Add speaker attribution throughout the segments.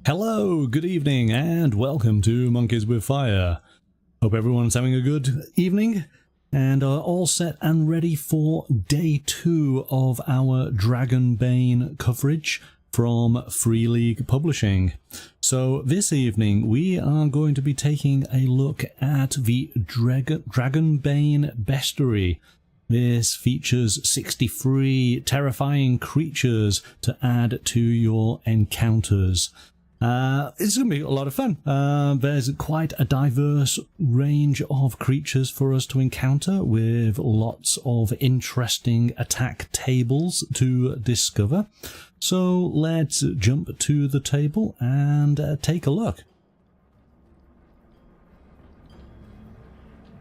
Speaker 1: Hello, good evening, and welcome to Monkeys with Fire. Hope everyone's having a good evening and are all set and ready for day 2 of our Dragonbane coverage from Free League Publishing. So this evening we are going to be taking a look at the Dragonbane Bestiary. This features 63 terrifying creatures to add to your encounters. It's going to be a lot of fun. There's quite a diverse range of creatures for us to encounter, with lots of interesting attack tables to discover. So let's jump to the table and take a look.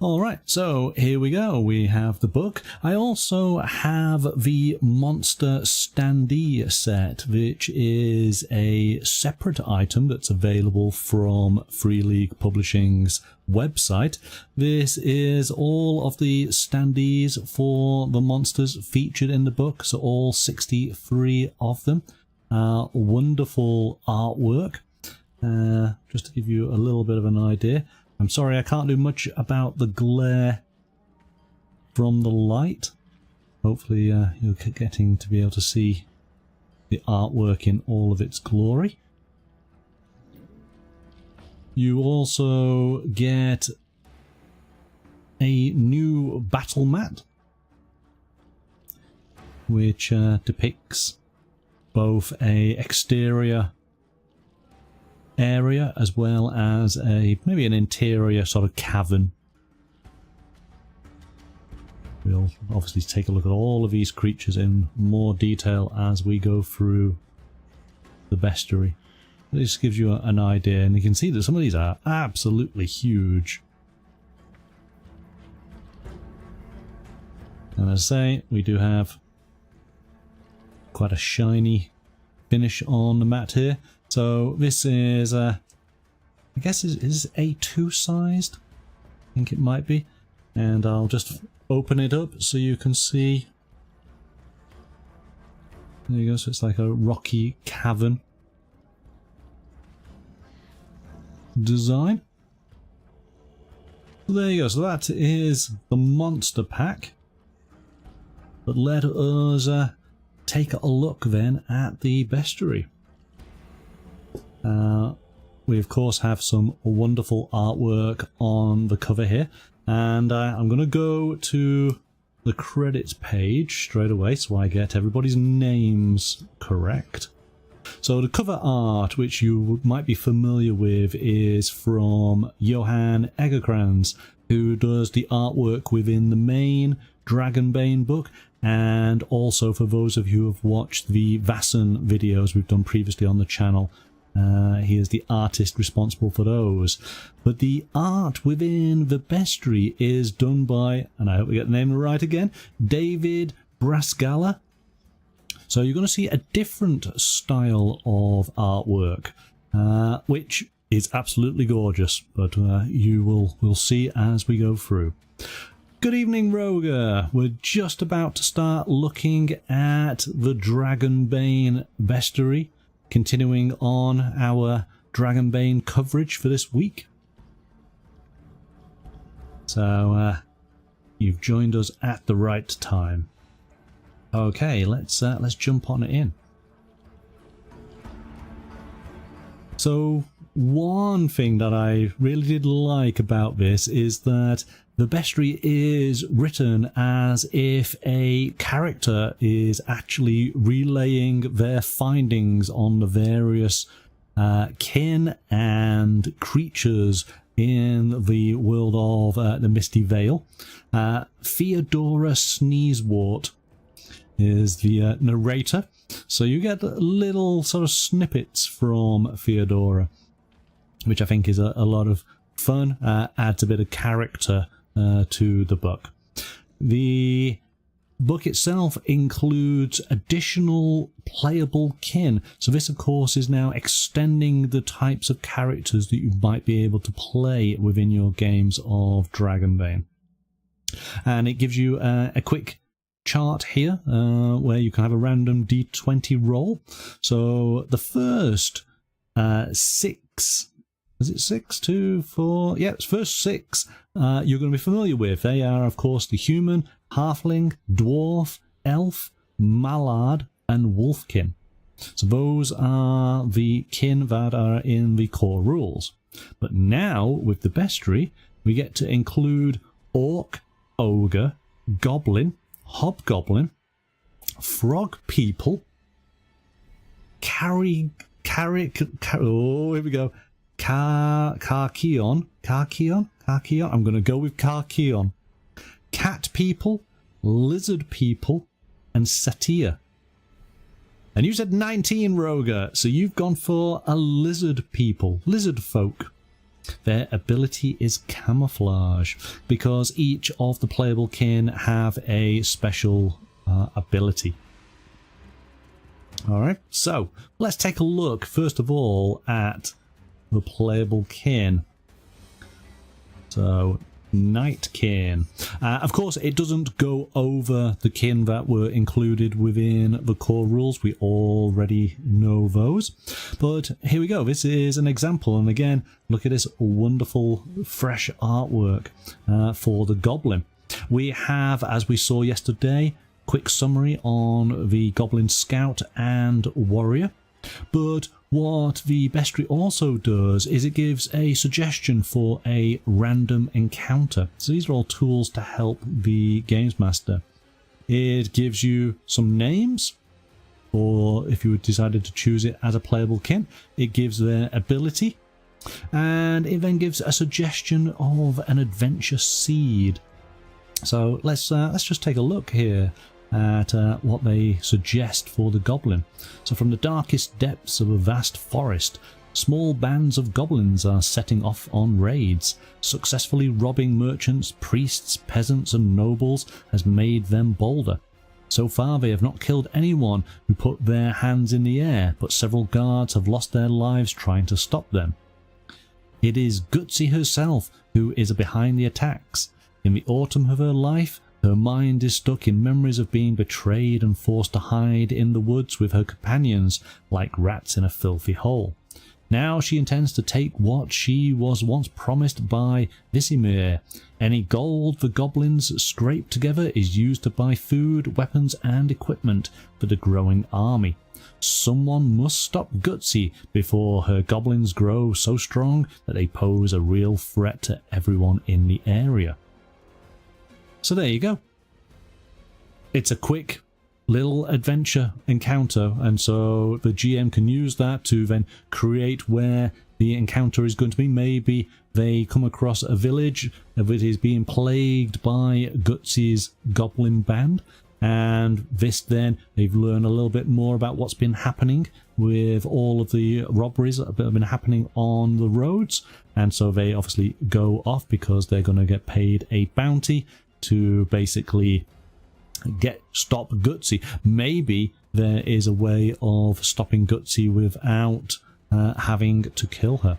Speaker 1: Alright, so here we go. We have the book. I also have the Monster Standee set, which is a separate item that's available from Free League Publishing's website. This is all of the standees for the monsters featured in the book, so all 63 of them. Wonderful artwork. Just to give you a little bit of an idea. I'm sorry I can't do much about the glare from the light. Hopefully you're getting to be able to see the artwork in all of its glory. You also get a new battle mat, which depicts both a exterior area as well as maybe an interior sort of cavern. We'll obviously take a look at all of these creatures in more detail as we go through the bestiary. This gives you an idea, and you can see that some of these are absolutely huge. And as I say, we do have quite a shiny finish on the mat here. So this is, I guess is A2 sized? I think it might be. And I'll just open it up so you can see. There you go, so it's like a rocky cavern design. So there you go, so that is the monster pack. But let us take a look then at the bestiary. We of course have some wonderful artwork on the cover here, and I'm going to go to the credits page straight away so I get everybody's names correct. So the cover art, which you might be familiar with, is from Johan Egerkrans, who does the artwork within the main Dragonbane book, and also for those of you who have watched the Vaesen videos we've done previously on the channel. He is the artist responsible for those. But the art within the bestiary is done by, and I hope we get the name right again, David Brasgalla. So you're going to see a different style of artwork, which is absolutely gorgeous, but we'll see as we go through. Good evening, Roger. We're just about to start looking at the Dragonbane bestiary, continuing on our Dragonbane coverage for this week. So you've joined us at the right time. Okay, let's jump on it in. So one thing that I really did like about this is that the bestiary is written as if a character is actually relaying their findings on the various kin and creatures in the world of the Misty Vale. Theodora Sneezewort is the narrator, so you get little sort of snippets from Theodora, which I think is a lot of fun, adds a bit of character to the book. The book itself includes additional playable kin, so this of course is now extending the types of characters that you might be able to play within your games of Dragonbane. And it gives you a quick chart here where you can have a random d20 roll. So the first six. Is it 6, 2, 4? Yeah, it's first 6 you're going to be familiar with. They are, of course, the human, halfling, dwarf, elf, mallard, and wolfkin. So those are the kin that are in the core rules. But now, with the bestiary, we get to include orc, ogre, goblin, hobgoblin, frog people, oh, here we go. Carkeon. I'm going to go with Carkeon. Cat people, lizard people, and satyr. And you said 19, Roger, so you've gone for a lizard people, lizard folk. Their ability is camouflage, because each of the playable kin have a special ability. Alright, so let's take a look first of all at the playable kin. So, Nightkin. Of course, it doesn't go over the kin that were included within the core rules. We already know those. But here we go. This is an example. And again, look at this wonderful, fresh artwork for the goblin. We have, as we saw yesterday, quick summary on the goblin scout and warrior. But what the bestiary also does is it gives a suggestion for a random encounter. So these are all tools to help the games master. It gives you some names, or if you decided to choose it as a playable kin, it gives their ability, and it then gives a suggestion of an adventure seed. So let's just take a look here at what they suggest for the goblin. So from the darkest depths of a vast forest, small bands of goblins are setting off on raids. Successfully robbing merchants, priests, peasants and nobles has made them bolder. So far they have not killed anyone who put their hands in the air, but several guards have lost their lives trying to stop them. It is Gutsy herself who is behind the attacks. In the autumn of her life, her mind is stuck in memories of being betrayed and forced to hide in the woods with her companions like rats in a filthy hole. Now she intends to take what she was once promised by Visimir. Any gold the goblins scrape together is used to buy food, weapons and equipment for the growing army. Someone must stop Gutsy before her goblins grow so strong that they pose a real threat to everyone in the area. So there you go. It's a quick little adventure encounter, and so the GM can use that to then create where the encounter is going to be. Maybe they come across a village that is being plagued by Gutsy's goblin band, and this then they've learned a little bit more about what's been happening with all of the robberies that have been happening on the roads, and so they obviously go off because they're going to get paid a bounty to basically stop Gutsy. Maybe there is a way of stopping Gutsy without having to kill her.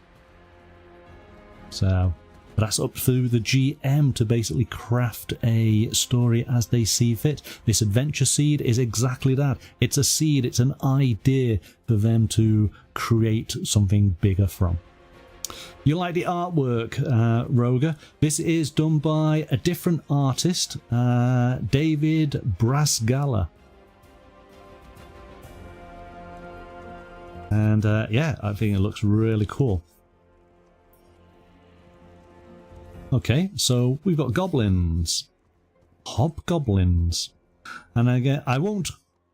Speaker 1: So that's up to the GM to basically craft a story as they see fit. This adventure seed is exactly that. It's a seed, it's an idea for them to create something bigger from. You like the artwork, Roger? This is done by a different artist, David Brasgalla. And yeah, I think it looks really cool. Okay, so we've got goblins, hobgoblins, and again, I won't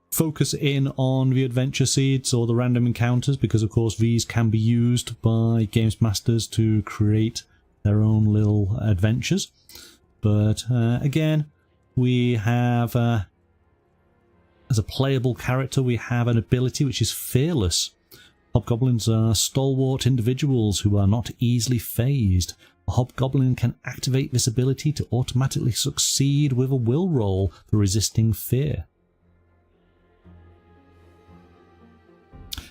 Speaker 1: focus in on the adventure seeds or the random encounters because of course these can be used by games masters to create their own little adventures. But again, we have as a playable character we have an ability which is fearless. Hobgoblins are stalwart individuals who are not easily fazed. A hobgoblin can activate this ability to automatically succeed with a will roll for resisting fear.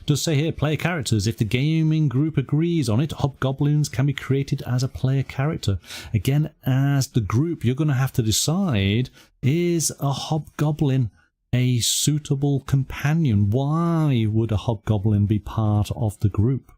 Speaker 1: Does say here, player characters. If the gaming group agrees on it, hobgoblins can be created as a player character. Again, as the group, you're going to have to decide, is a hobgoblin a suitable companion? Why would a hobgoblin be part of the group?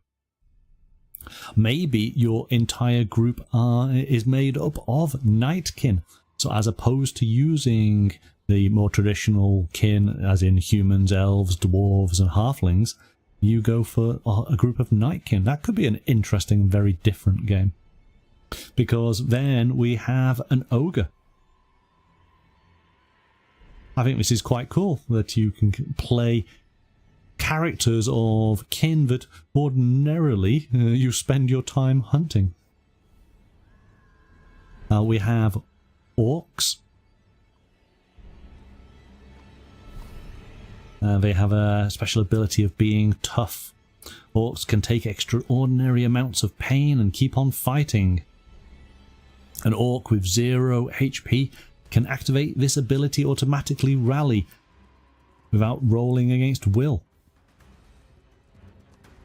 Speaker 1: Maybe your entire group is made up of knightkin. So as opposed to using the more traditional kin, as in humans, elves, dwarves and halflings, you go for a group of knightkin. That could be an interesting, very different game. Because then we have an ogre. I think this is quite cool that you can play characters of kin that ordinarily you spend your time hunting. We have orcs. They have a special ability of being tough. Orcs can take extraordinary amounts of pain and keep on fighting. An orc with 0 HP can activate this ability automatically rally without rolling against will.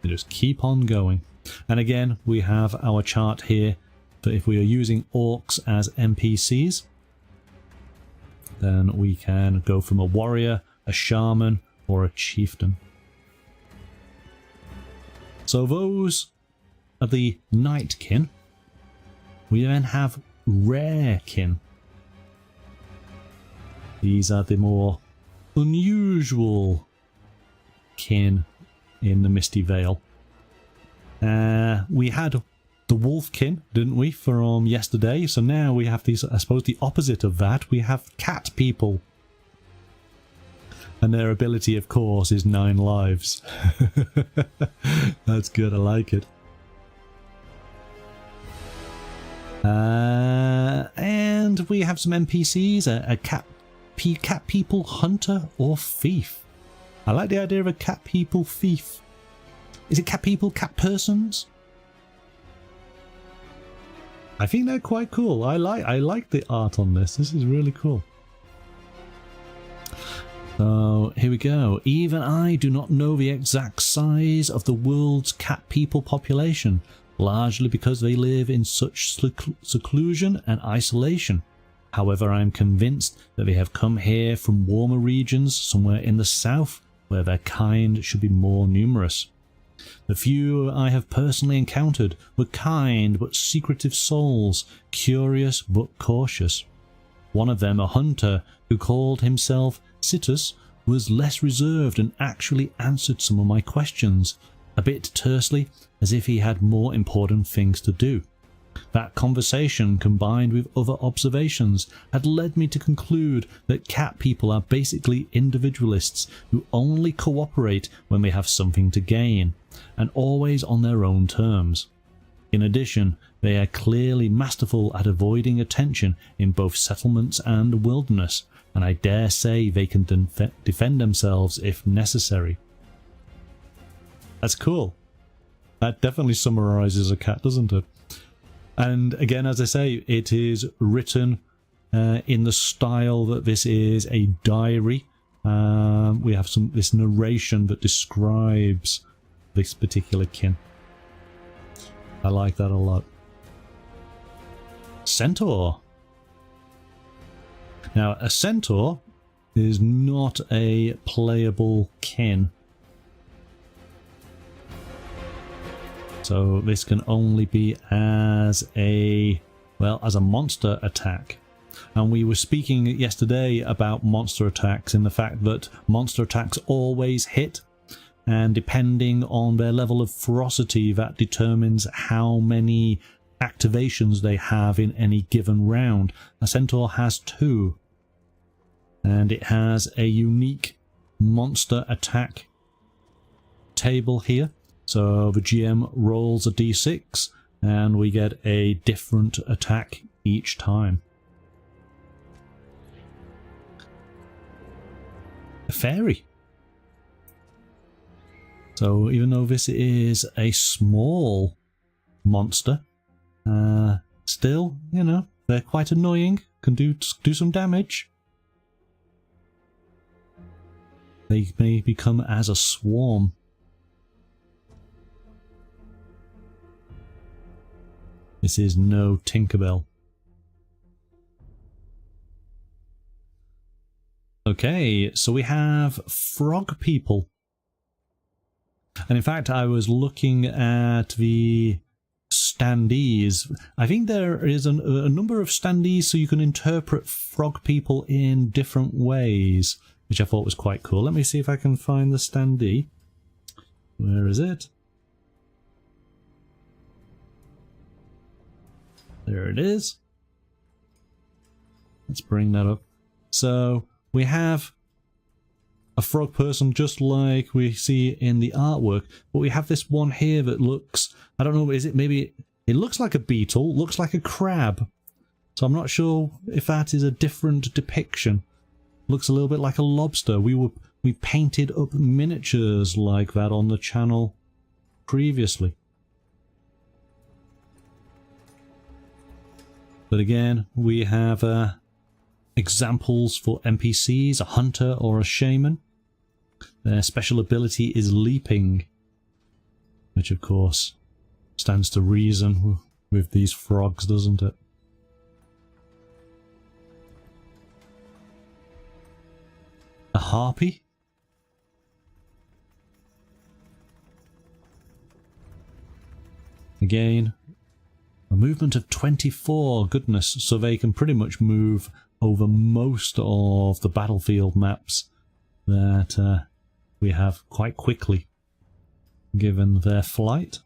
Speaker 1: They just keep on going. And again, we have our chart here that if we are using orcs as NPCs, then we can go from a warrior, a shaman, or a chieftain. So those are the knightkin. We then have rarekin. These are the more unusual kin in the Misty Vale. We had the wolfkin, didn't we, from yesterday? So now we have these, I suppose the opposite of that, we have cat people. And their ability, of course, is 9 lives. That's good, I like it. And we have some NPCs, a cat people hunter or thief. I like the idea of a cat people thief. Is it cat people, cat persons? I think they're quite cool. I like the art on this. This is really cool. So here we go. Even I do not know the exact size of the world's cat people population, largely because they live in such seclusion and isolation. However, I am convinced that they have come here from warmer regions somewhere in the south, where their kind should be more numerous. The few I have personally encountered were kind but secretive souls, curious but cautious. One of them, a hunter who called himself Citus, was less reserved and actually answered some of my questions, a bit tersely, as if he had more important things to do. That conversation, combined with other observations, had led me to conclude that cat people are basically individualists who only cooperate when they have something to gain, and always on their own terms. In addition, they are clearly masterful at avoiding attention in both settlements and wilderness, and I dare say they can defend themselves if necessary. That's cool. That definitely summarizes a cat, doesn't it? And again, as I say, it is written in the style that this is a diary. We have this narration that describes this particular kin. I like that a lot. Centaur. Now, a centaur is not a playable kin. So this can only be as a monster attack. And we were speaking yesterday about monster attacks in the fact that monster attacks always hit, and depending on their level of ferocity, that determines how many activations they have in any given round. A centaur has 2, and it has a unique monster attack table here. So the GM rolls a d6 and we get a different attack each time. A fairy. So even though this is a small monster, still, you know, they're quite annoying, can do some damage. They may become as a swarm. This is no Tinkerbell. Okay, so we have frog people. And in fact, I was looking at the standees. I think there is a number of standees so you can interpret frog people in different ways, which I thought was quite cool. Let me see if I can find the standee. Where is it? There it is. Let's bring that up. So we have a frog person just like we see in the artwork, but we have this one here that looks, I don't know, is it maybe, it looks like a beetle, looks like a crab. So I'm not sure if that is a different depiction. Looks a little bit like a lobster. We painted up miniatures like that on the channel previously. But again, we have examples for NPCs, a hunter or a shaman. Their special ability is leaping, which of course stands to reason with these frogs, doesn't it? A harpy. Again, a movement of 24, goodness, so they can pretty much move over most of the battlefield maps that we have quite quickly, given their flight.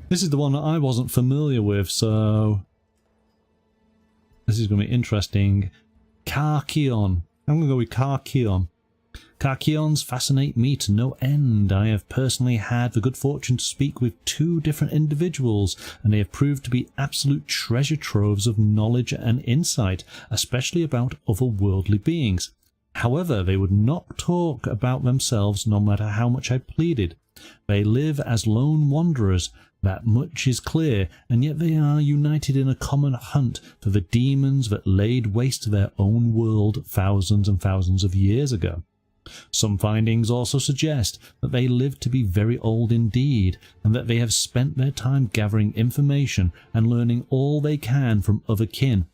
Speaker 1: This is the one that I wasn't familiar with, so this is going to be interesting. Karkion. I'm going to go with Karkion. Karkions fascinate me to no end. I have personally had the good fortune to speak with 2 different individuals, and they have proved to be absolute treasure troves of knowledge and insight, especially about otherworldly beings. However, they would not talk about themselves no matter how much I pleaded. They live as lone wanderers, that much is clear, and yet they are united in a common hunt for the demons that laid waste their own world thousands and thousands of years ago. Some findings also suggest that they live to be very old indeed, and that they have spent their time gathering information and learning all they can from other kin,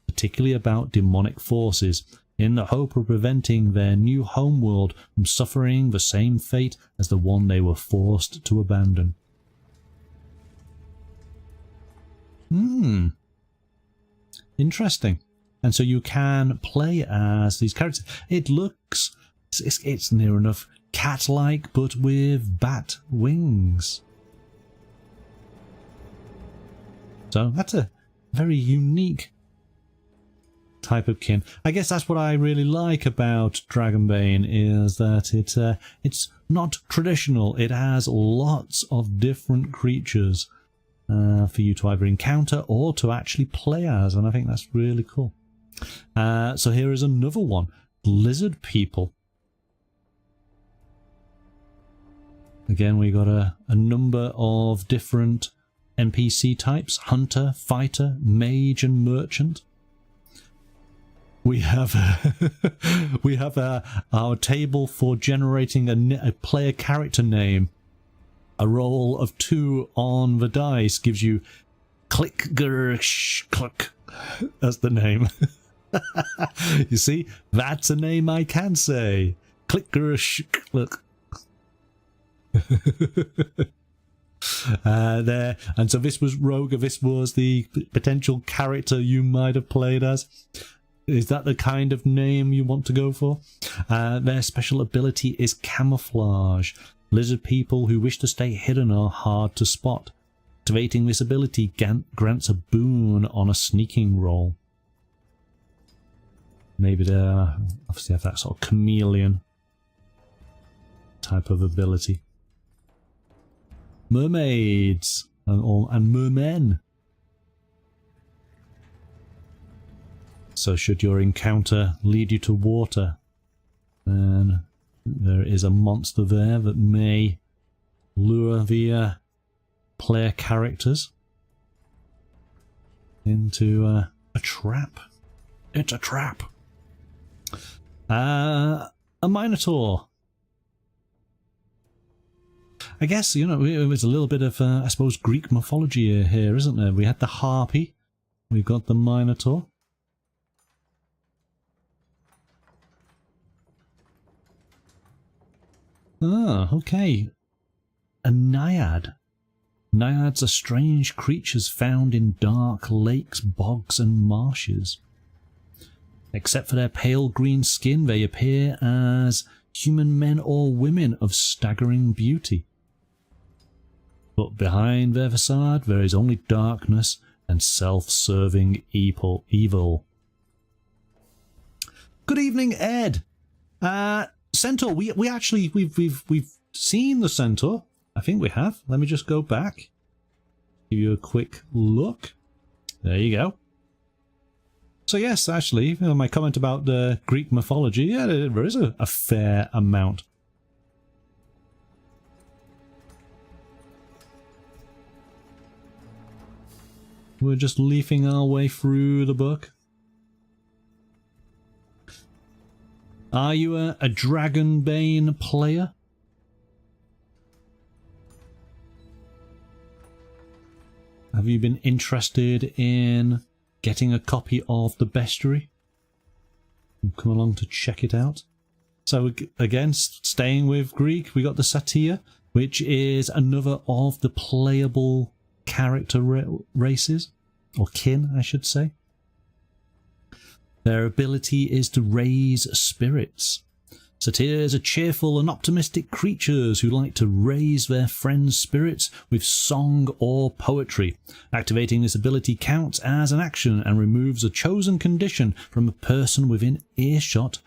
Speaker 1: particularly about demonic forces, in the hope of preventing their new homeworld from suffering the same fate as the one they were forced to abandon. Interesting. And so you can play as these characters. It looks... It's near enough cat-like, but with bat wings. So that's a very unique type of kin. I guess that's what I really like about Dragonbane, is that it's not traditional. It has lots of different creatures for you to either encounter or to actually play as, and I think that's really cool. So here is another one. Lizard people. Again, we got a number of different NPC types: hunter, fighter, mage, and merchant. We have our table for generating a player character name. A roll of 2 on the dice gives you click gersh cluck. That's the name. You see, that's a name I can say. Click gersh cluck. There, and so this was Rogue. This was the potential character you might have played as. Is that the kind of name you want to go for? Their special ability is camouflage. Lizard people who wish to stay hidden are hard to spot. Activating this ability grants a boon on a sneaking roll. Maybe they obviously have that sort of chameleon type of ability. Mermaids and mermen. So should your encounter lead you to water, then there is a monster there that may lure the player characters into a trap. It's a trap. A minotaur. I guess, you know, it was a little bit of, I suppose, Greek mythology here, isn't there? We had the harpy, we've got the minotaur. Ah, okay. A naiad. Naiads are strange creatures found in dark lakes, bogs and marshes. Except for their pale green skin, they appear as human men or women of staggering beauty. But behind their facade there is only darkness and self-serving evil. Good evening, Ed. Centaur. We've seen the centaur. I think we have. Let me just go back. Give you a quick look. There you go. So yes, actually, my comment about the Greek mythology, yeah, there is a fair amount. We're just leafing our way through the book. Are you a Dragonbane player? Have you been interested in getting a copy of the Bestiary? Come along to check it out. So again, staying with Greek, we got the satyr, which is another of the playable character races, or kin, I should say. Their ability is to raise spirits. Satyrs are cheerful and optimistic creatures who like to raise their friends' spirits with song or poetry. Activating this ability counts as an action and removes a chosen condition from a person within earshot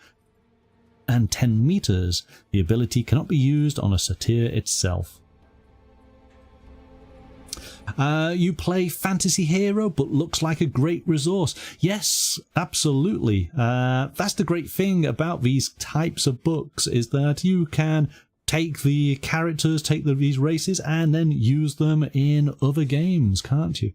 Speaker 1: and 10 meters. The ability cannot be used on a satyr itself. You play fantasy hero, but looks like a great resource. Yes, absolutely. That's the great thing about these types of books, is that you can take the characters, take these races, and then use them in other games, can't you?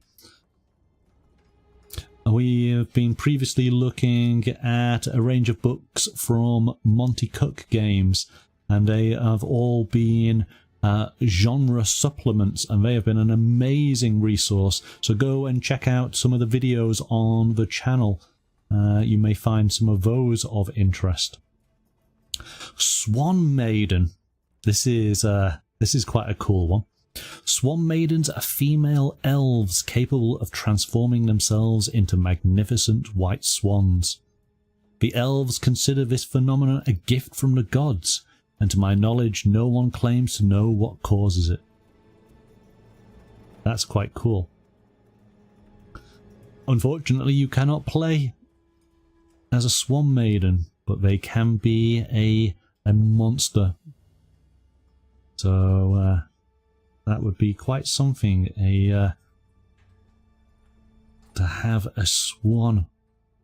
Speaker 1: We have been previously looking at a range of books from Monty Cook Games, and they have all been genre supplements, and they have been an amazing resource. So go and check out some of the videos on the channel. You may find some of those of interest. Swan Maiden. This is quite a cool one. Swan maidens are female elves capable of transforming themselves into magnificent white swans. The elves consider this phenomenon a gift from the gods, and to my knowledge no one claims to know what causes it. That's quite cool. Unfortunately, you cannot play as a swan maiden, but they can be a monster. So that would be quite something, to have a swan.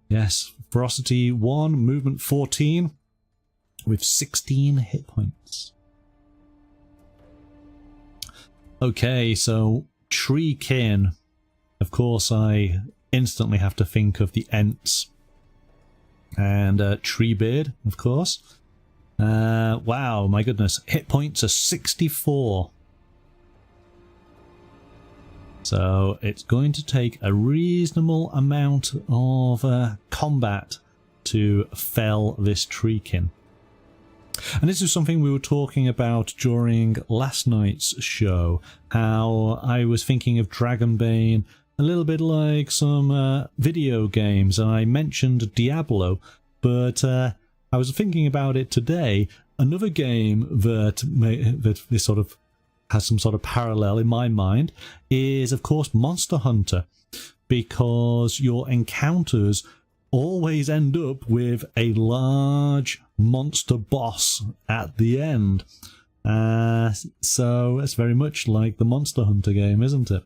Speaker 1: Yes, ferocity 1, movement 14. With 16 hit points. Okay, so tree kin. Of course, I instantly have to think of the Ents. And Treebeard, of course. Wow, my goodness. Hit points are 64. So it's going to take a reasonable amount of combat to fell this treekin. And this is something we were talking about during last night's show, how I was thinking of Dragonbane a little bit like some video games, and I mentioned Diablo, but I was thinking about it today. Another game that this sort of has some sort of parallel in my mind is, of course, Monster Hunter, because your encounters always end up with a large monster boss at the end. So it's very much like the Monster Hunter game, isn't it?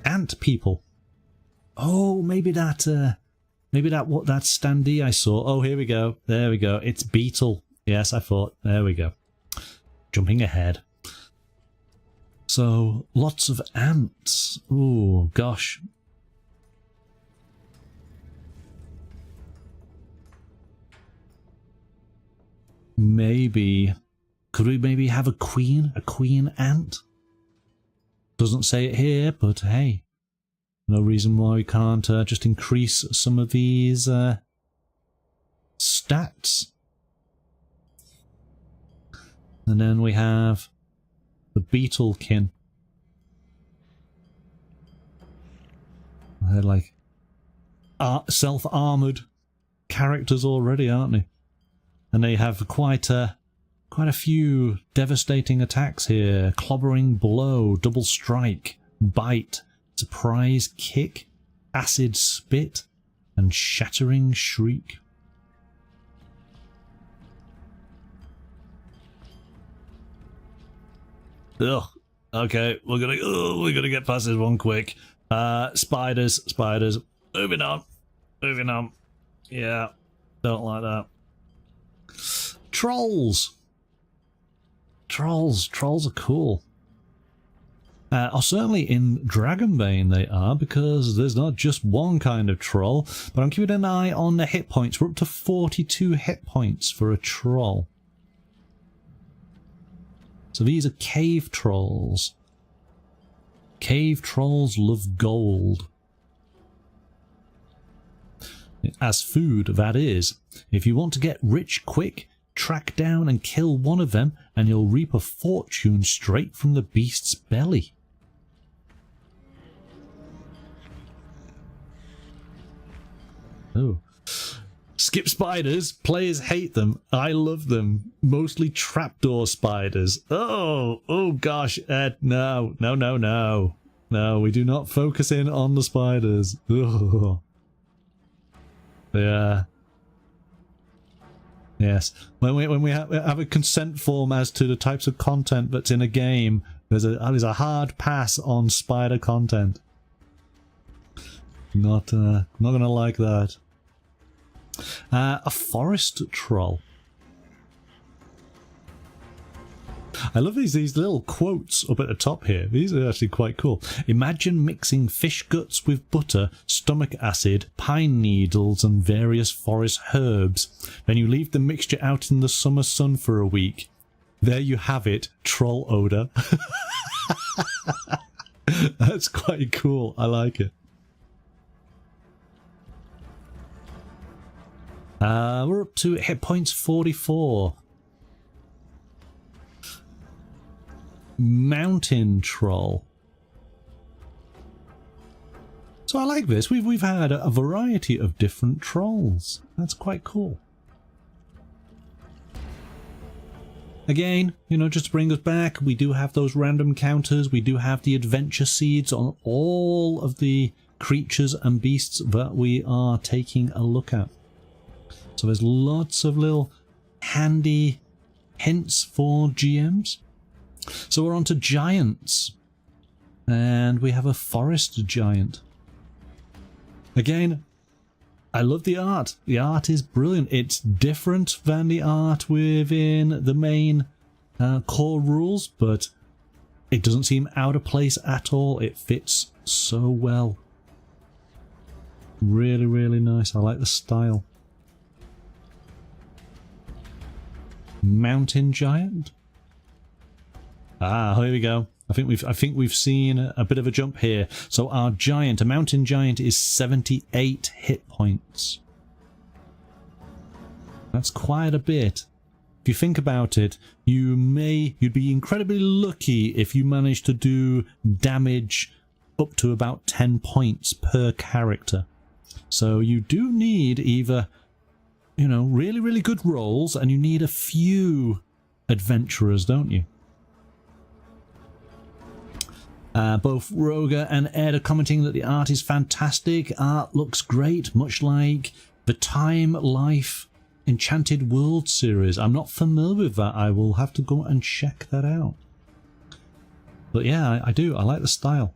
Speaker 1: Ant people. Oh, maybe that standee I saw. Oh, here we go. There we go. It's beetle. Yes, I thought. There we go. Jumping ahead. So lots of ants. Oh gosh. Maybe, could we maybe have a queen ant? Doesn't say it here, but hey, no reason why we can't just increase some of these stats. And then we have the beetlekin. They're like self-armoured characters already, aren't they? And they have quite a few devastating attacks here. Clobbering blow, double strike, bite, surprise kick, acid spit, and shattering shriek. Ugh. Okay, we're gonna get past this one quick. Spiders. Moving on. Yeah, don't like that. Trolls are cool. Certainly in Dragonbane they are, because there's not just one kind of troll, but I'm keeping an eye on the hit points. We're up to 42 hit points for a troll. So these are cave trolls. Cave trolls love gold. As food, that is. If you want to get rich quick, track down and kill one of them, and you'll reap a fortune straight from the beast's belly. Oh. Skip spiders. Players hate them. I love them. Mostly trapdoor spiders. Oh gosh, Ed, no. No, we do not focus in on the spiders. Ugh. Yeah. Yes. When we have a consent form as to the types of content that's in a game, there's a hard pass on spider content. Not gonna like that. A forest troll. I love these little quotes up at the top here. These are actually quite cool. Imagine mixing fish guts with butter, stomach acid, pine needles and various forest herbs. Then you leave the mixture out in the summer sun for a week. There you have it, troll odor. That's quite cool. I like it. We're up to hit points 44. Mountain troll. So I like this. We've had a variety of different trolls. That's quite cool. Again, you know, just to bring us back, we do have those random counters. We do have the adventure seeds on all of the creatures and beasts that we are taking a look at. So there's lots of little handy hints for GMs. So we're on to giants. And we have a forest giant. Again, I love the art. The art is brilliant. It's different than the art within the main core rules, but it doesn't seem out of place at all. It fits so well. Really, really nice. I like the style. Mountain giant. Ah, here we go. I think we've seen a bit of a jump here. So our giant, a mountain giant, is 78 hit points. That's quite a bit. If you think about it, you'd be incredibly lucky if you managed to do damage up to about 10 points per character. So you do need either, you know, really, really good rolls, and you need a few adventurers, don't you? Both Roger and Ed are commenting that the art is fantastic. Art looks great, much like the Time Life Enchanted World series. I'm not familiar with that. I will have to go and check that out. But yeah, I do. I like the style.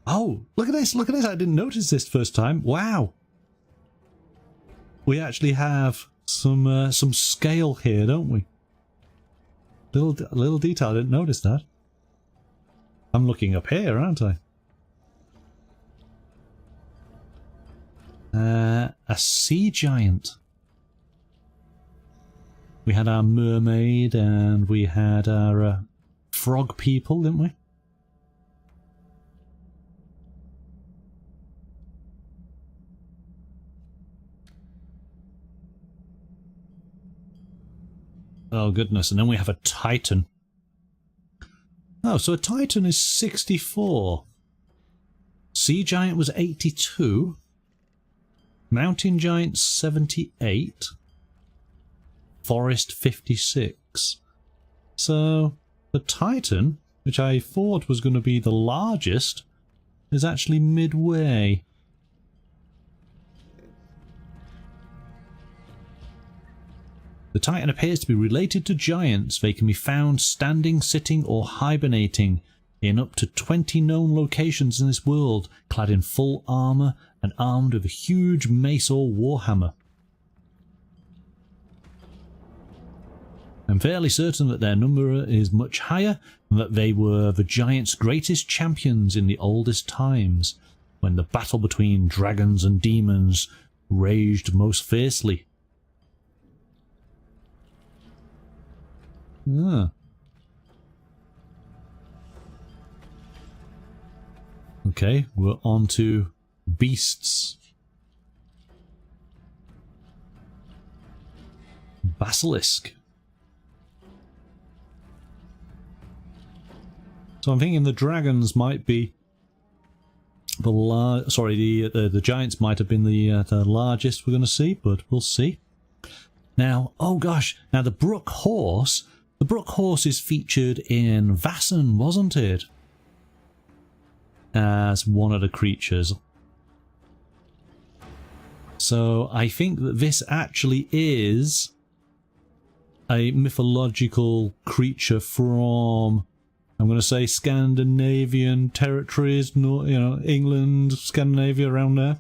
Speaker 1: Oh, look at this. Look at this. I didn't notice this first time. Wow. We actually have some scale here, don't we? Little detail. I didn't notice that. I'm looking up here, aren't I? A sea giant. We had our mermaid and we had our frog people, didn't we? Oh goodness, and then we have a titan. Oh, so a Titan is 64. Sea Giant was 82. Mountain Giant 78. Forest 56. So the Titan, which I thought was going to be the largest, is actually midway. The Titan appears to be related to giants. They can be found standing, sitting or hibernating in up to 20 known locations in this world, clad in full armour and armed with a huge mace or warhammer. I'm fairly certain that their number is much higher and that they were the giants' greatest champions in the oldest times, when the battle between dragons and demons raged most fiercely. Ah. Okay, we're on to beasts. Basilisk. So I'm thinking the dragons might be the giants might have been the largest we're going to see, but we'll see. Now, oh gosh, now the Brook Horse. The Brook Horse is featured in Vaesen, wasn't it? As one of the creatures. So I think that this actually is a mythological creature from, I'm going to say, Scandinavian territories, England, Scandinavia, around there.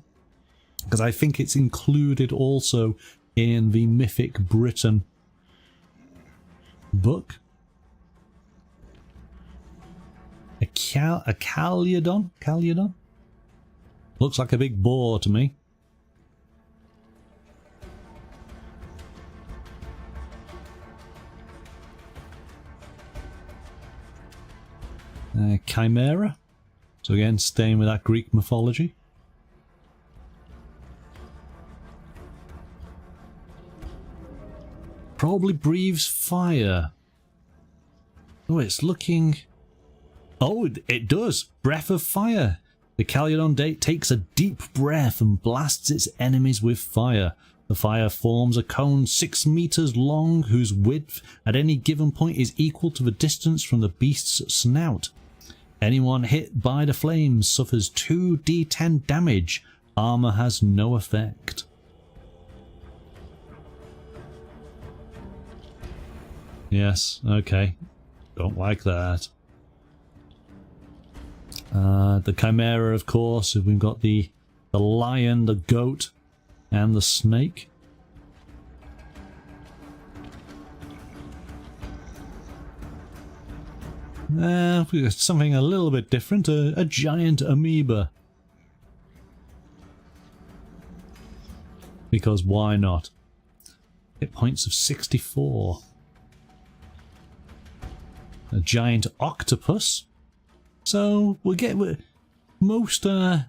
Speaker 1: Because I think it's included also in the Mythic Britain book. A Calyodon? Calyodon? Looks like a big boar to me. Chimera. So again, staying with that Greek mythology. Probably breathes fire. Oh, it's looking... Oh, it does. Breath of fire. The Calyodon takes a deep breath and blasts its enemies with fire. The fire forms a cone 6 meters long, whose width at any given point is equal to the distance from the beast's snout. Anyone hit by the flames suffers 2d10 damage. Armor has no effect. Yes, okay. Don't like that. The Chimera, of course. We've got the lion, the goat, and the snake. We've got something a little bit different. A giant amoeba. Because why not? Hit points of 64. A giant octopus. So we'll get most so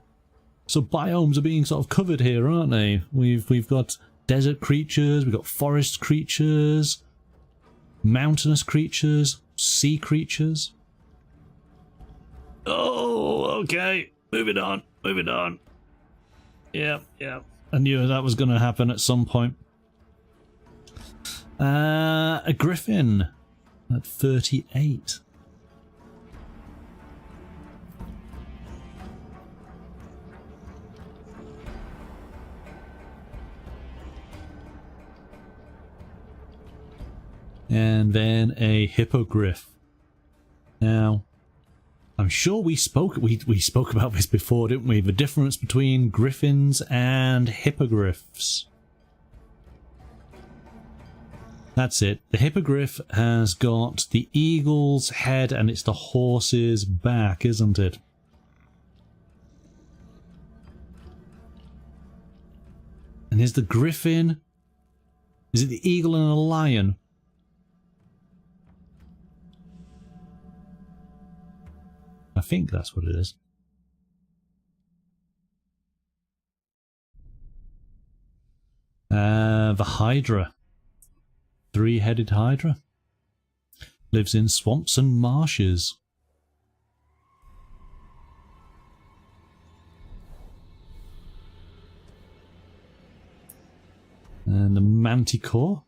Speaker 1: biomes are being sort of covered here, aren't they? We've got desert creatures, we've got forest creatures, mountainous creatures, sea creatures. Oh, okay. Moving on, moving on. Yeah. I knew that was going to happen at some point. A griffin at 38. And then a hippogriff. Now, I'm sure we spoke about this before, didn't we? The difference between griffins and hippogriffs. That's it. The hippogriff has got the eagle's head and it's the horse's back, isn't it? And is the griffin... Is it the eagle and a lion? I think that's what it is. The hydra. 3-headed hydra. Lives in swamps and marshes. And the manticore.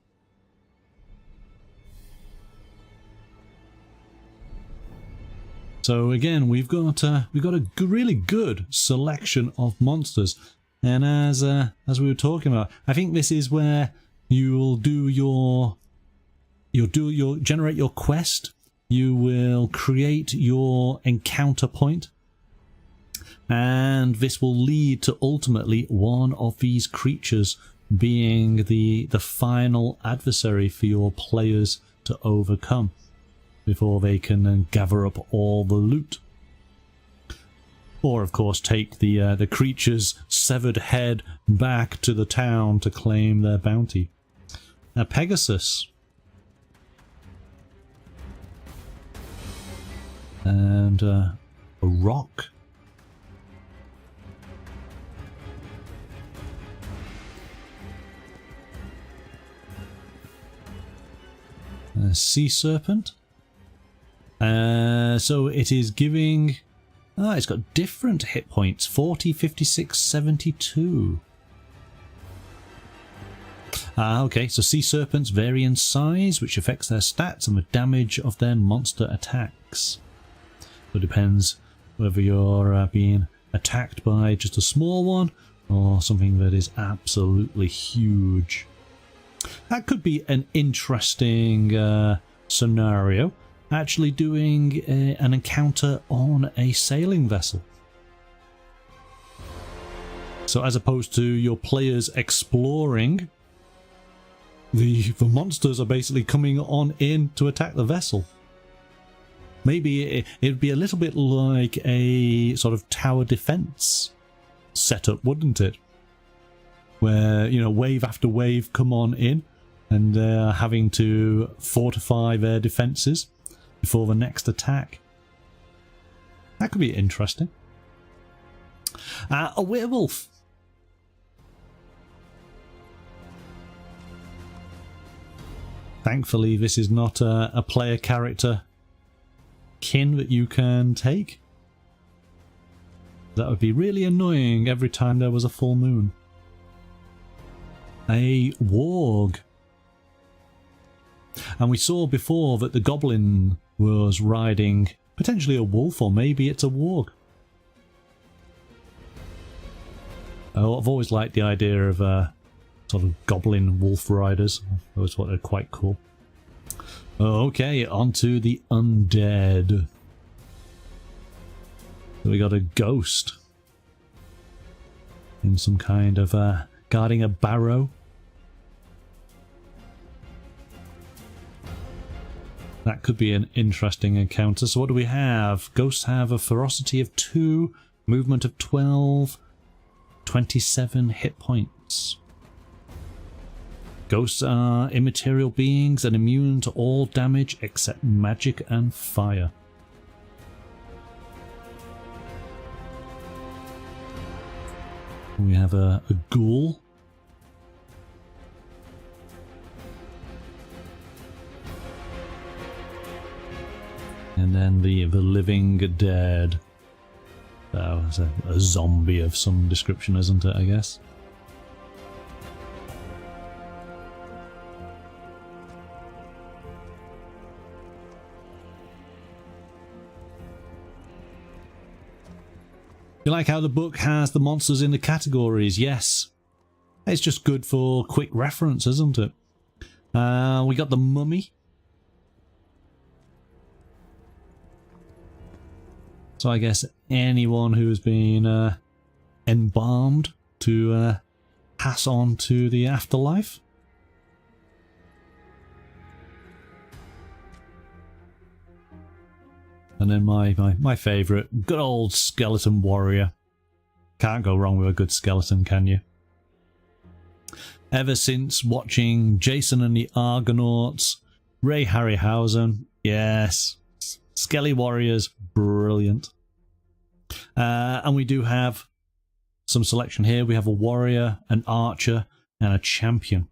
Speaker 1: So again, we've got a really good selection of monsters, and as we were talking about, I think this is where you'll generate your quest. You will create your encounter point, and this will lead to ultimately one of these creatures being the final adversary for your players to overcome before they can gather up all the loot. Or of course take the creature's severed head back to the town to claim their bounty. A Pegasus. And a rock. A sea serpent. So it is giving... it's got different hit points. 40, 56, 72. Okay, so sea serpents vary in size, which affects their stats and the damage of their monster attacks. So it depends whether you're being attacked by just a small one or something that is absolutely huge. That could be an interesting scenario. Actually doing an encounter on a sailing vessel. So as opposed to your players exploring, the monsters are basically coming on in to attack the vessel. Maybe it'd be a little bit like a sort of tower defense setup, wouldn't it? Where, you know, wave after wave come on in and they're having to fortify their defenses before the next attack. That could be interesting. A werewolf. Thankfully, this is not a player character kin that you can take. That would be really annoying every time there was a full moon. A warg. And we saw before that the goblin was riding potentially a wolf, or maybe it's a warg. Oh, I've always liked the idea of sort of goblin wolf riders. I always thought they're quite cool. Okay, on to the undead. So we got a ghost in some kind of guarding a barrow. That could be an interesting encounter. So what do we have? Ghosts have a ferocity of 2, movement of 12, 27 hit points. Ghosts are immaterial beings and immune to all damage except magic and fire. We have a ghoul. And then the living dead. Oh, it's a zombie of some description, isn't it, I guess? You like how the book has the monsters in the categories? Yes. It's just good for quick reference, isn't it? We got the mummy. So I guess anyone who's been embalmed to pass on to the afterlife. And then my favourite, good old skeleton warrior. Can't go wrong with a good skeleton, can you? Ever since watching Jason and the Argonauts, Ray Harryhausen, yes, Skelly Warriors, brilliant. And we do have some selection here. We have a warrior, an archer, and a champion.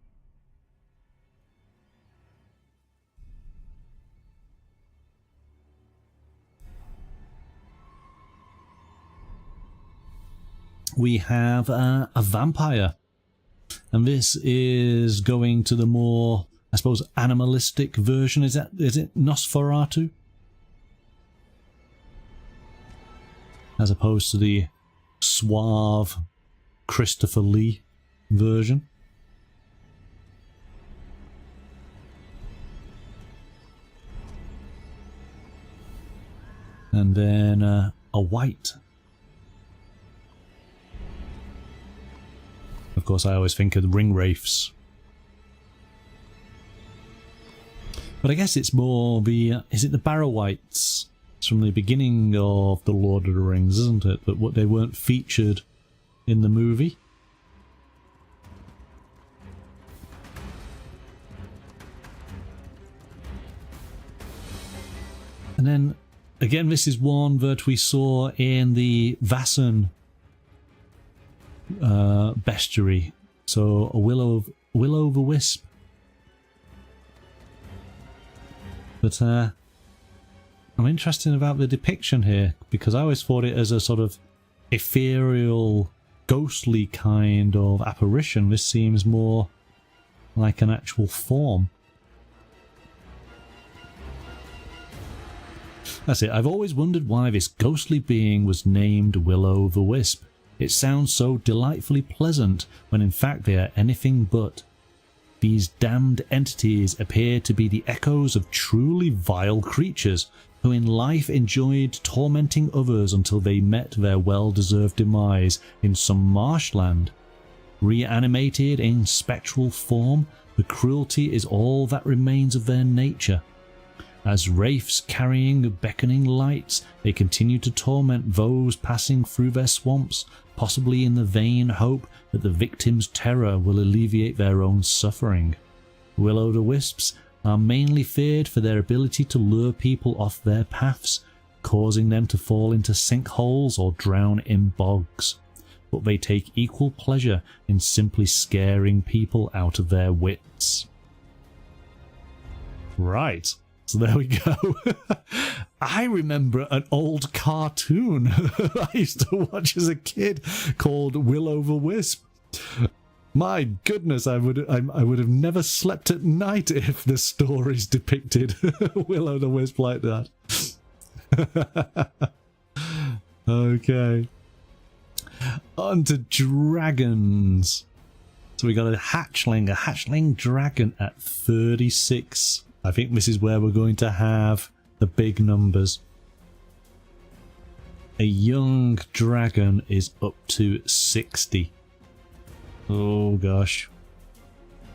Speaker 1: We have a vampire. And this is going to the more, I suppose, animalistic version. Is it Nosferatu? As opposed to the suave Christopher Lee version. And then a white. Of course, I always think of the ring wraiths. But I guess it's more the... is it the barrow whites? It's from the beginning of The Lord of the Rings, isn't it? But what, they weren't featured in the movie. And then, again, this is one that we saw in the Vassan Bestiary. So, a will-o'-the-wisp. But, I'm interested about the depiction here, because I always thought it as a sort of ethereal, ghostly kind of apparition. This seems more like an actual form. That's it. I've always wondered why this ghostly being was named Will-o'-the-Wisp. It sounds so delightfully pleasant, when in fact they are anything but. These damned entities appear to be the echoes of truly vile creatures, who in life enjoyed tormenting others until they met their well-deserved demise in some marshland. Reanimated in spectral form, the cruelty is all that remains of their nature. As wraiths carrying beckoning lights, they continue to torment those passing through their swamps, possibly in the vain hope that the victim's terror will alleviate their own suffering. Will-o'-the-wisps are mainly feared for their ability to lure people off their paths, causing them to fall into sinkholes or drown in bogs. But they take equal pleasure in simply scaring people out of their wits. Right. So there we go. I remember an old cartoon I used to watch as a kid called Will-o'-the-Wisp. My goodness, I would have never slept at night if the stories depicted Will-o'-the-Wisp like that. Okay. On to dragons. So we got a hatchling dragon at 36. I think this is where we're going to have the big numbers. A young dragon is up to 60. Oh gosh.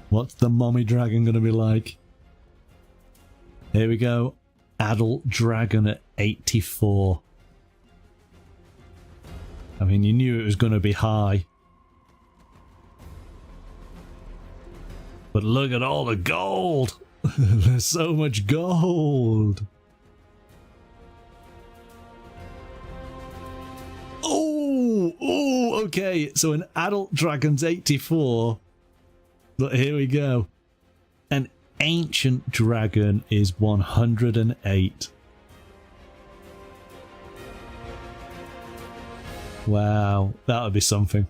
Speaker 1: What's the mommy dragon going to be like? Here we go. Adult dragon at 84. I mean, you knew it was going to be high. But look at all the gold! There's so much gold! Oh, okay, so an adult dragon's 84. But here we go. An ancient dragon is 108. Wow, that would be something.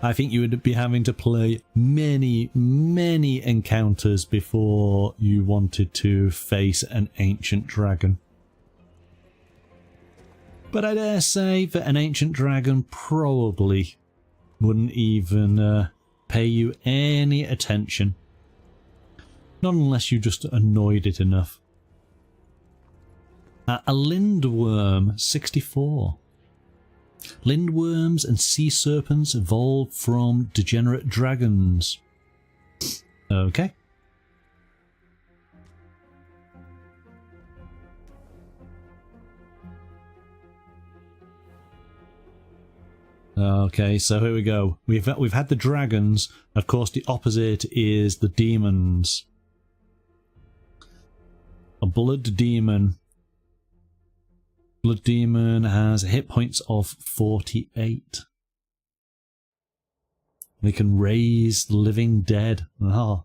Speaker 1: I think you would be having to play many encounters before you wanted to face an ancient dragon. But I dare say that an ancient dragon probably wouldn't even pay you any attention. Not unless you just annoyed it enough. A lindworm, 64. Lindworms and sea serpents evolved from degenerate dragons. Okay. Okay, so here we go. We've had the dragons. Of course, the opposite is the demons. A blood demon. Blood demon has hit points of 48. They can raise the living dead. Ah.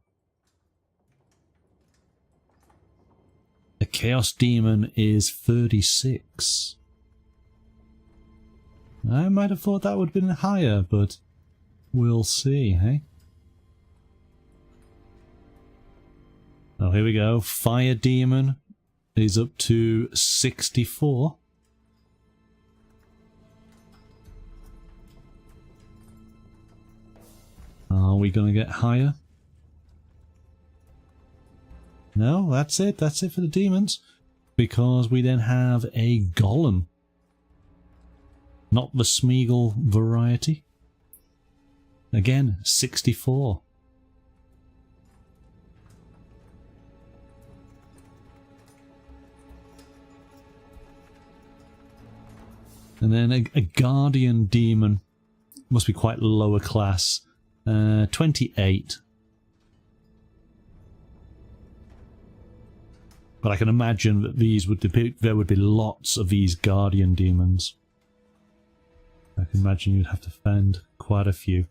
Speaker 1: The chaos demon is 36. I might have thought that would have been higher, but We'll see, hey? Oh, here we go. Fire Demon is up to 64. Are we going to get higher? No, that's it. That's it for the demons. Because we then have a golem. Not the Smeagol variety. Again, 64. And then a guardian demon. Must be quite lower class. 28. But I can imagine that these would there would be lots of these guardian demons. I can imagine you'd have to fend quite a few.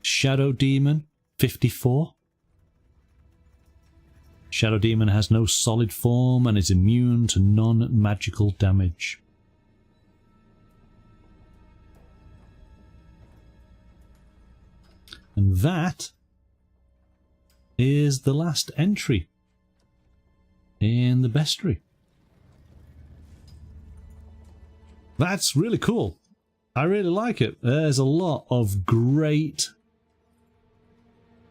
Speaker 1: Shadow Demon, 54. Shadow Demon has no solid form and is immune to non-magical damage. And that is the last entry in the bestiary. That's really cool. I really like it. There's a lot of great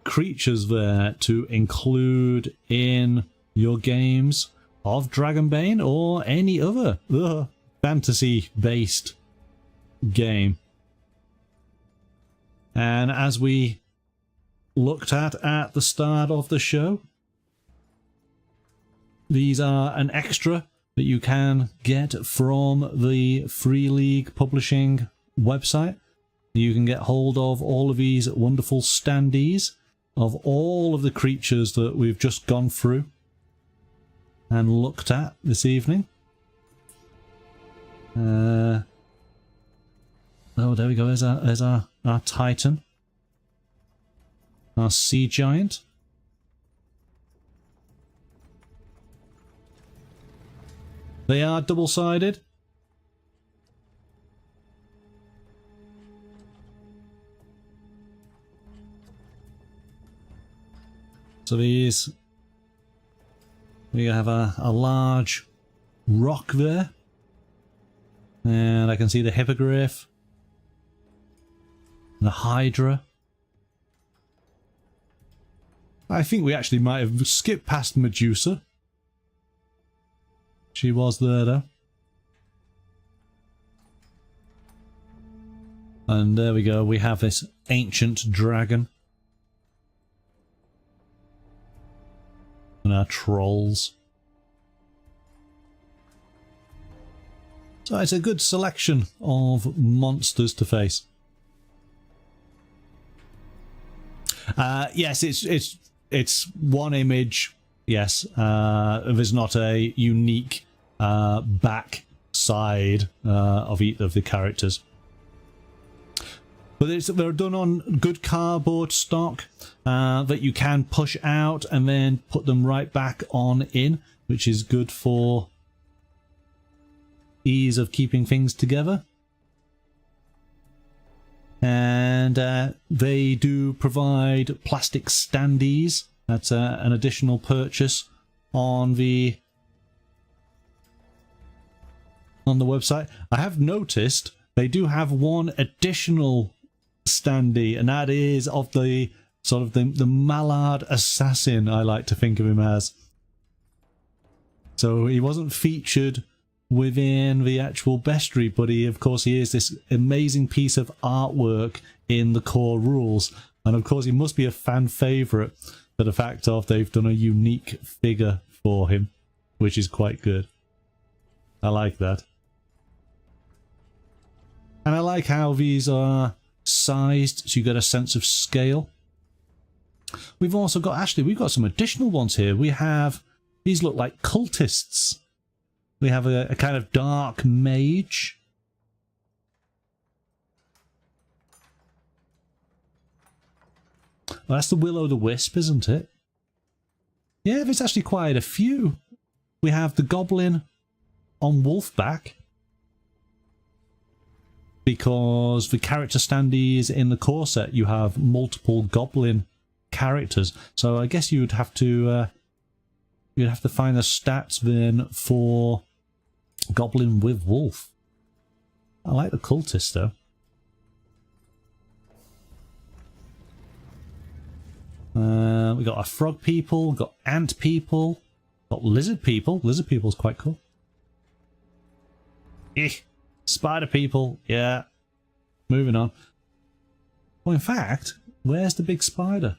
Speaker 1: creatures there to include in your games of Dragonbane or any other fantasy-based game. And as we looked at the start of the show, these are an extra that you can get from the Free League Publishing website. You can get hold of all of these wonderful standees of all of the creatures that we've just gone through and looked at this evening. Oh, there we go. There's our Titan. Our Sea Giant. They are double-sided. So these, we have a large rock there. And I can see the hippogriff. The hydra. I think we actually might have skipped past Medusa. She was there though. And there we go, we have this ancient dragon. And our trolls. So it's a good selection of monsters to face. Yes, it's one image. Yes, there's not a unique back side of each of the characters. But they're done on good cardboard stock that you can push out and then put them right back on in, which is good for ease of keeping things together. And they do provide plastic standees. That's an additional purchase on the website. I have noticed they do have one additional standee, and that is of the sort of the mallard assassin, I like to think of him as. So he wasn't featured within the actual bestiary, but of course he is this amazing piece of artwork in the core rules, and of course he must be a fan favourite for the fact of they've done a unique figure for him, which is quite good. I like that. And I like how these are sized so you get a sense of scale. We've also got, actually, we've got some additional ones here. We have, these look like cultists. We have a kind of dark mage. Well, that's the Will-o'-the-Wisp, isn't it? Yeah, there's actually quite a few. We have the goblin on wolfback. because the character standees in the core set, you have multiple goblin characters. So I guess you'd have to find the stats then for goblin with wolf. I like the cultist though. We got our frog people, got ant people, got lizard people. Lizard people's quite cool. Spider people, yeah. Moving on. Well, in fact, where's the big spider?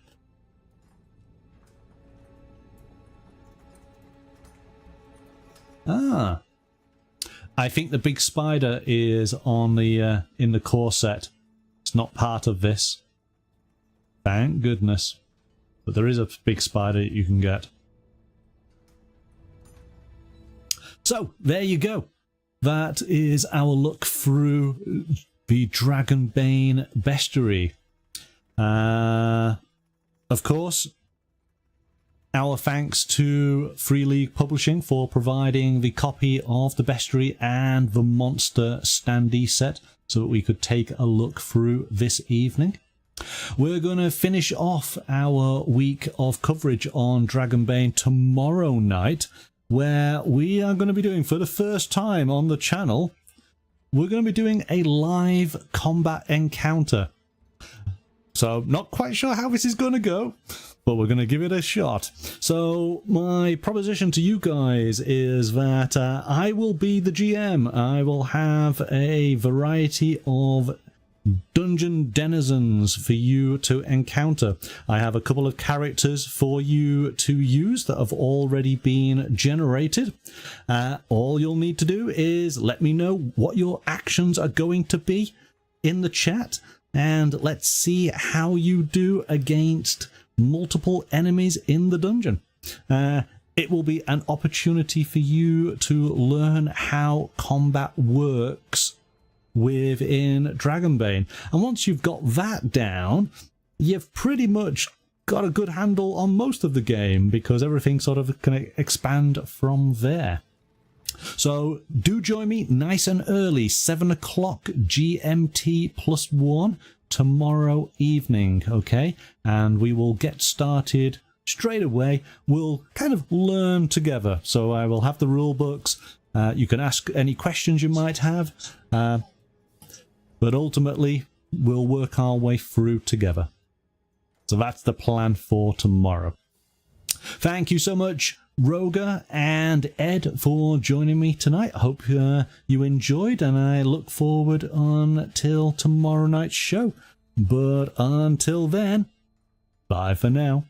Speaker 1: Ah, I think the big spider is on the in the core set. It's not part of this. Thank goodness. But there is a big spider you can get. So, there you go. That is our look through the Dragonbane Bestiary. Of course, our thanks to Free League Publishing for providing the copy of the Bestiary and the Monster Standee set so that we could take a look through this evening. We're going to finish off our week of coverage on Dragonbane tomorrow night, where we are going to be doing, for the first time on the channel, we're going to be doing a live combat encounter. So, not quite sure how this is going to go, but we're going to give it a shot. So, my proposition to you guys is that I will be the GM. I will have a variety of dungeon denizens for you to encounter. I have a couple of characters for you to use that have already been generated. All you'll need to do is let me know what your actions are going to be in the chat, and let's see how you do against multiple enemies in the dungeon. It will be an opportunity for you to learn how combat works within Dragonbane, and once you've got that down, you've pretty much got a good handle on most of the game, because everything sort of can expand from there. So do join me nice and early, 7 o'clock GMT +1 tomorrow evening, okay? And we will get started straight away. We'll kind of learn together. So I will have the rule books. You can ask any questions you might have. But ultimately, we'll work our way through together. So that's the plan for tomorrow. Thank you so much, Roger and Ed, for joining me tonight. I hope you enjoyed, and I look forward until tomorrow night's show. But until then, bye for now.